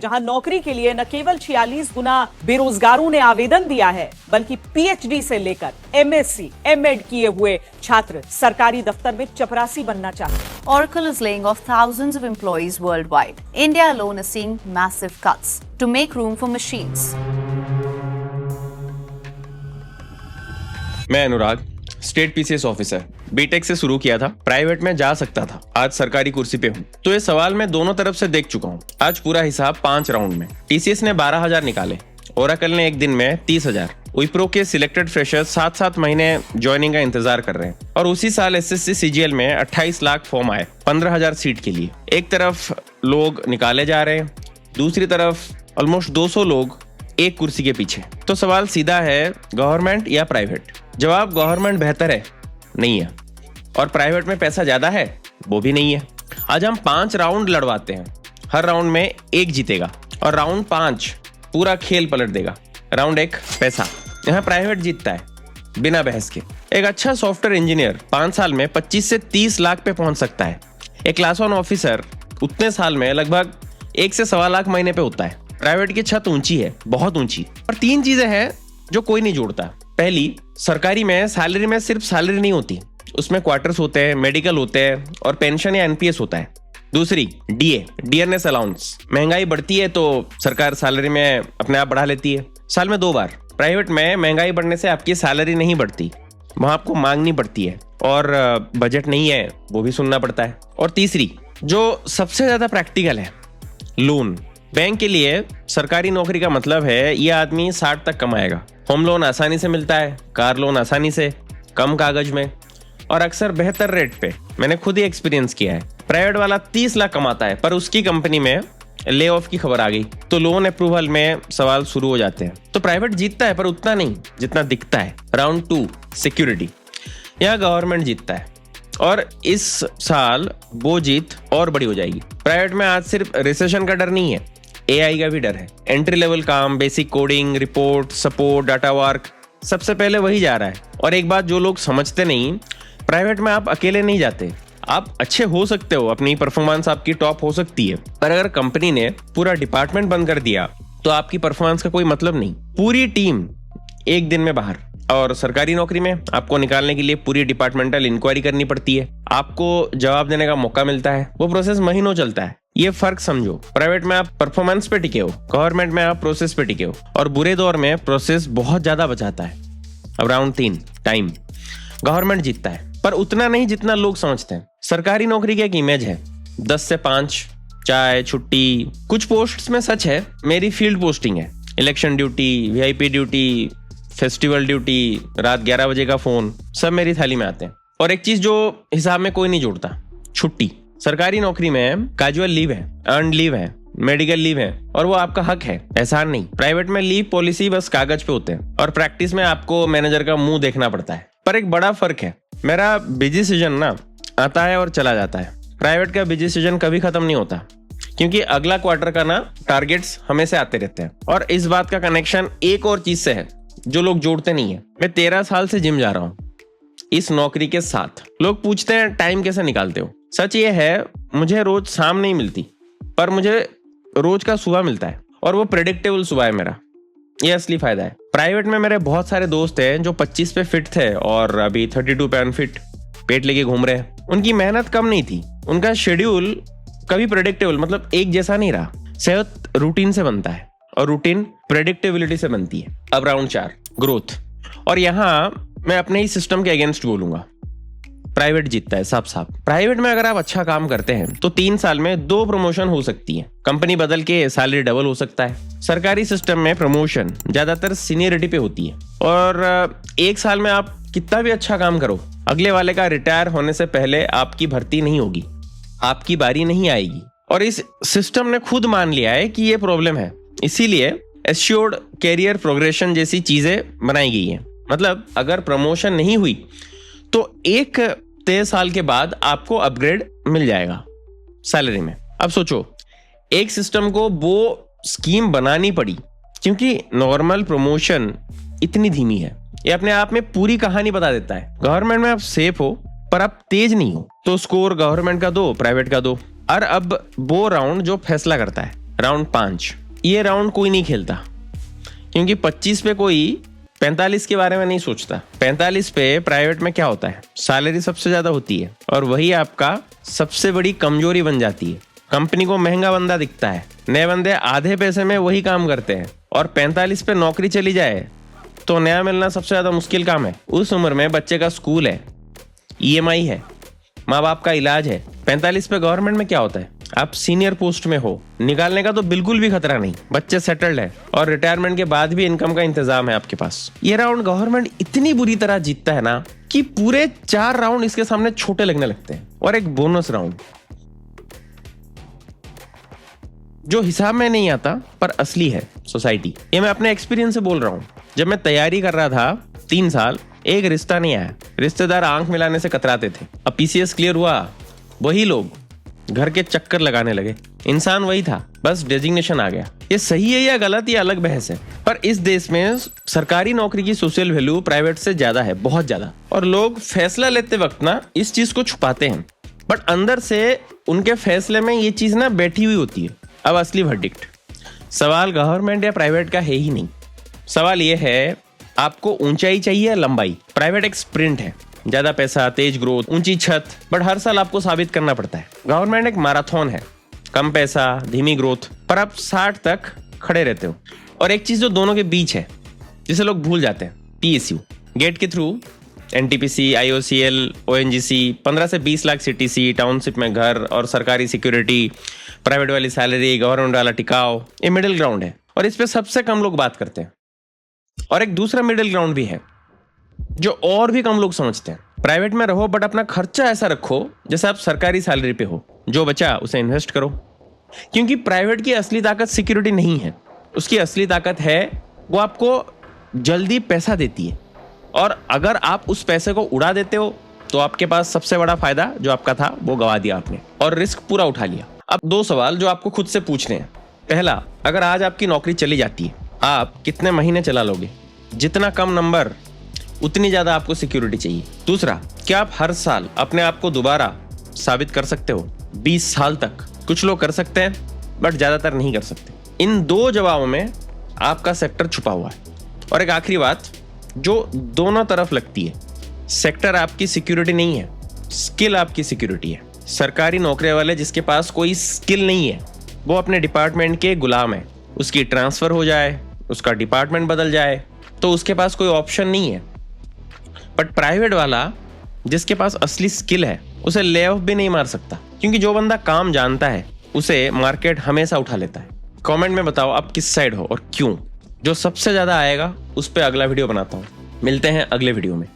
जहां नौकरी के लिए न केवल 46 गुना बेरोजगारों ने आवेदन दिया है, बल्कि पीएचडी से लेकर एमएससी, एमएड किए हुए छात्र सरकारी दफ्तर में चपरासी बनना चाहते हैं। Oracle is laying off thousands of employees worldwide. India alone is seeing massive cuts to make room for machines. मैं अनुराग, स्टेट पीसीएस ऑफिसर, बीटेक से शुरू किया था, प्राइवेट में जा सकता था, आज सरकारी कुर्सी पे हूँ। तो ये सवाल मैं दोनों तरफ से देख चुका हूँ। आज पूरा हिसाब 5 राउंड में। टीसीएस ने 12,000 निकाले, ओरेकल ने एक दिन में 30,000। विप्रो के सिलेक्टेड फ्रेशर्स 7-7 महीने ज्वाइनिंग का इंतजार कर रहे हैं। और उसी साल एसएससी सीजीएल में 28 लाख फॉर्म आए 15,000 सीट के लिए। एक तरफ लोग निकाले जा रहे हैं, दूसरी तरफ ऑलमोस्ट 200 लोग एक कुर्सी के पीछे। तो सवाल सीधा है, गवर्नमेंट या प्राइवेट? जवाब गवर्नमेंट बेहतर है नहीं है, और प्राइवेट में पैसा ज्यादा है वो भी नहीं है। आज हम 5 राउंड लड़वाते हैं, हर राउंड में एक जीतेगा और राउंड 5 पूरा खेल पलट देगा। राउंड 1 पैसा, यहाँ प्राइवेट जीतता है बिना बहस के। एक अच्छा सॉफ्टवेयर इंजीनियर 5 साल में 25 से 30 लाख पे पहुंच सकता है। एक क्लास 1 ऑफिसर उतने साल में लगभग 1 से 1.25 लाख महीने पे होता है। प्राइवेट की छत ऊंची है, बहुत ऊंची। और 3 चीजें हैं जो कोई नहीं जोड़ता। पहली, सरकारी में सैलरी में सिर्फ सैलरी नहीं होती, उसमें क्वार्टर्स होते हैं, मेडिकल होते हैं और पेंशन या एनपीएस होता है। दूसरी, डीए, डियरनेस अलाउंस। महंगाई बढ़ती है तो सरकार सैलरी में अपने आप बढ़ा लेती है, साल में 2 बार। प्राइवेट में महंगाई बढ़ने से आपकी सैलरी नहीं बढ़ती, वहां आपको मांगनी पड़ती है, और बजट नहीं है वो भी सुनना पड़ता है। और तीसरी, जो सबसे ज्यादा प्रैक्टिकल है, लोन। बैंक के लिए सरकारी नौकरी का मतलब है ये आदमी 60 तक कमाएगा। होम लोन आसानी से मिलता है, कार लोन आसानी से, कम कागज में और अक्सर बेहतर रेट पे। मैंने खुद ही एक्सपीरियंस किया है। प्राइवेट वाला 30 लाख कमाता है पर उसकी कंपनी में ले ऑफ की खबर आ गई तो लोन अप्रूवल में सवाल शुरू हो जाते हैं। तो प्राइवेट जीतता है पर उतना नहीं जितना दिखता है। Round 2, security. यहाँ गवर्नमेंट जीतता है और इस साल वो जीत और बड़ी हो जाएगी। प्राइवेट में आज सिर्फ रिसेशन का डर नहीं है, एआई का भी डर है। एंट्री लेवल काम, basic coding, report, support, data work, सबसे पहले वही जा रहा है। और एक बात जो लोग समझते नहीं, प्राइवेट में आप अकेले नहीं जाते। आप अच्छे हो सकते हो, अपनी परफॉर्मेंस आपकी टॉप हो सकती है, पर अगर कंपनी ने पूरा डिपार्टमेंट बंद कर दिया तो आपकी परफॉर्मेंस का कोई मतलब नहीं। पूरी टीम एक दिन में बाहर। और सरकारी नौकरी में आपको निकालने के लिए पूरी डिपार्टमेंटल इंक्वायरी करनी पड़ती है, आपको जवाब देने का मौका मिलता है, वो प्रोसेस महीनों चलता है। ये फर्क समझो। प्राइवेट में आप परफॉर्मेंस पे टिके हो, गवर्नमेंट में आप प्रोसेस पे टिके हो, और बुरे दौर में प्रोसेस बहुत ज्यादा बचाता है। अब राउंड 3, टाइम। गवर्नमेंट जीतता है पर उतना नहीं जितना लोग समझते हैं। सरकारी नौकरी की एक इमेज है, 10 से 5, चाय, छुट्टी। कुछ पोस्ट्स में सच है, मेरी फील्ड पोस्टिंग है, election duty, VIP duty, festival duty, रात 11 बजे का फोन, सब मेरी थाली में आते हैं। और एक चीज जो हिसाब में कोई नहीं जोड़ता, छुट्टी। सरकारी नौकरी में कैजुअल लीव है, अर्न लीव है, मेडिकल लीव है, और वो आपका हक है, एहसान नहीं। प्राइवेट में लीव पॉलिसी बस कागज पे होते हैं और प्रैक्टिस में आपको मैनेजर का मुंह देखना पड़ता है। पर एक बड़ा फर्क है, मेरा बिजी सीजन ना आता है और चला जाता है। प्राइवेट का बिजी सीजन कभी खत्म नहीं होता, क्योंकि अगला क्वार्टर का ना टारगेट्स हमेशा आते रहते हैं। और इस बात का कनेक्शन एक और चीज से है जो लोग जोड़ते नहीं है। मैं 13 साल से जिम जा रहा हूँ इस नौकरी के साथ। लोग पूछते हैं टाइम कैसे निकालते हो। सच ये है, मुझे रोज शाम नहीं मिलती, पर मुझे रोज का सुबह मिलता है, और वो प्रेडिक्टेबल सुबह है मेरा। ये असली फायदा है। प्राइवेट में मेरे बहुत सारे दोस्त हैं जो 25 पे फिट थे और अभी 32 पे अनफिट, पेट लेके घूम रहे हैं। उनकी मेहनत कम नहीं थी, उनका शेड्यूल कभी प्रेडिक्टेबल, मतलब एक जैसा नहीं रहा। सेहत रूटीन से बनता है और रूटीन प्रेडिक्टेबिलिटी से बनती है। अब राउंड 4, ग्रोथ। और यहाँ मैं अपने ही सिस्टम के अगेंस्ट बोलूंगा, प्राइवेट जीतता है साफ साफ। प्राइवेट में अगर आप अच्छा काम करते हैं तो 3 साल में 2 प्रमोशन हो सकती है, कंपनी बदल के सैलरी डबल हो सकता है। सरकारी सिस्टम में प्रमोशन ज्यादातर सीनियरिटी पे होती है, और 1 साल में आप कितना भी अच्छा काम करो, अगले वाले का रिटायर होने से पहले आपकी भर्ती नहीं होगी, आपकी बारी नहीं आएगी। और इस सिस्टम ने खुद मान लिया है कि ये प्रॉब्लम है, इसीलिए एश्योर्ड कैरियर प्रोग्रेशन जैसी चीजें बनाई गई हैं। मतलब अगर प्रमोशन नहीं हुई तो 1 तय साल के बाद आपको अपग्रेड मिल जाएगा सैलरी में। अब सोचो, एक सिस्टम को वो स्कीम बनानी पड़ी क्योंकि नॉर्मल प्रमोशन इतनी धीमी है। ये अपने आप में पूरी कहानी बता देता है। गवर्नमेंट में आप सेफ हो पर आप तेज नहीं हो, तो स्कोर गवर्नमेंट का दो, प्राइवेट का दो। और अब वो राउंड जो फैसला करता है, राउंड 5, ये राउंड कोई नहीं खेलता, क्योंकि 25 पे कोई 45 के बारे में नहीं सोचता। 45 पे प्राइवेट में क्या होता है, सैलरी सबसे ज्यादा होती है और वही आपका सबसे बड़ी कमजोरी बन जाती है। कंपनी को महंगा बंदा दिखता है, नए बंदे आधे पैसे में वही काम करते हैं, और 45 पे नौकरी चली जाए तो नया मिलना सबसे ज्यादा मुश्किल काम है। उस उम्र में बच्चे का स्कूल है, EMI है, माँ बाप का इलाज है। 45 पे गवर्नमेंट में क्या होता है, आप सीनियर पोस्ट में हो, निकालने का तो बिल्कुल भी खतरा नहीं, बच्चे सेटल्ड है और रिटायरमेंट के बाद भी इनकम का इंतजाम है आपके पास। ये राउंड गवर्नमेंट इतनी बुरी तरह जीतता है ना कि पूरे 4 राउंड इसके सामने छोटे लगने लगते हैं। और एक बोनस राउंड जो हिसाब में नहीं आता पर असली है, सोसाइटी। ये मैं अपने एक्सपीरियंस से बोल रहा हूँ। जब मैं तैयारी कर रहा था 3 साल, एक रिश्ता नहीं आया, रिश्तेदार आंख मिलाने से कतराते थे। अब PCS क्लियर हुआ, वही लोग घर के चक्कर लगाने लगे। इंसान वही था, बस डेजिग्नेशन आ गया। ये सही है या गलत, ये अलग बहस है, पर इस देश में सरकारी नौकरी की सोशल वैल्यू प्राइवेट से ज्यादा है, बहुत ज्यादा। और लोग फैसला लेते वक्त ना इस चीज को छुपाते हैं, बट अंदर से उनके फैसले में ये चीज ना बैठी हुई होती है। अब असली वर्डिक्ट, सवाल गवर्नमेंट या प्राइवेट का है ही नहीं। सवाल ये है, आपको ऊंचाई चाहिए या लंबाई। प्राइवेट एक स्प्रिंट है, ज्यादा पैसा, तेज ग्रोथ, ऊंची छत, बट हर साल आपको साबित करना पड़ता है। गवर्नमेंट एक मैराथन है, कम पैसा, धीमी ग्रोथ, पर आप 60 तक खड़े रहते हो। और एक चीज जो दोनों के बीच है, जिसे लोग भूल जाते हैं, PSU। गेट के थ्रू NTPC, IOCL, ONGC, 15 से 20 लाख CTC, टाउनशिप में घर और सरकारी सिक्योरिटी, प्राइवेट वाली सैलरी, गवर्नमेंट वाला टिकाव, ये मिडिल ग्राउंड है और इस पे सबसे कम लोग बात करते हैं। और एक दूसरा मिडिल ग्राउंड भी है जो और भी कम लोग समझते हैं। प्राइवेट में रहो बट अपना खर्चा ऐसा रखो जैसे आप सरकारी सैलरी पे हो, जो बचा उसे इन्वेस्ट करो। क्योंकि प्राइवेट की असली ताकत सिक्योरिटी नहीं है, उसकी असली ताकत है वो आपको जल्दी पैसा देती है, और अगर आप उस पैसे को उड़ा देते हो तो आपके पास सबसे बड़ा फायदा जो आपका था वो गवा दिया आपने और रिस्क पूरा उठा लिया। अब 2 सवाल जो आपको खुद से पूछने हैं। पहला, अगर आज आपकी नौकरी चली जाती है, आप कितने महीने चला लोगे? जितना कम नंबर उतनी ज्यादा आपको सिक्योरिटी चाहिए। दूसरा, क्या आप हर साल अपने आप को दोबारा साबित कर सकते हो? 20 साल तक कुछ लोग कर सकते हैं बट ज्यादातर नहीं कर सकते। इन 2 जवाबों में आपका सेक्टर छुपा हुआ है। और एक आखिरी बात जो दोनों तरफ लगती है, सेक्टर आपकी सिक्योरिटी नहीं है, स्किल आपकी सिक्योरिटी है। सरकारी नौकरी वाले जिसके पास कोई स्किल नहीं है वो अपने डिपार्टमेंट के गुलाम है। उसकी ट्रांसफर हो जाए, उसका डिपार्टमेंट बदल जाए तो उसके पास कोई ऑप्शन नहीं है। बट प्राइवेट वाला जिसके पास असली स्किल है उसे ले ऑफ भी नहीं मार सकता, क्योंकि जो बंदा काम जानता है उसे मार्केट हमेशा उठा लेता है। कमेंट में बताओ आप किस साइड हो और क्यों। जो सबसे ज्यादा आएगा उस पर अगला वीडियो बनाता हूँ। मिलते हैं अगले वीडियो में।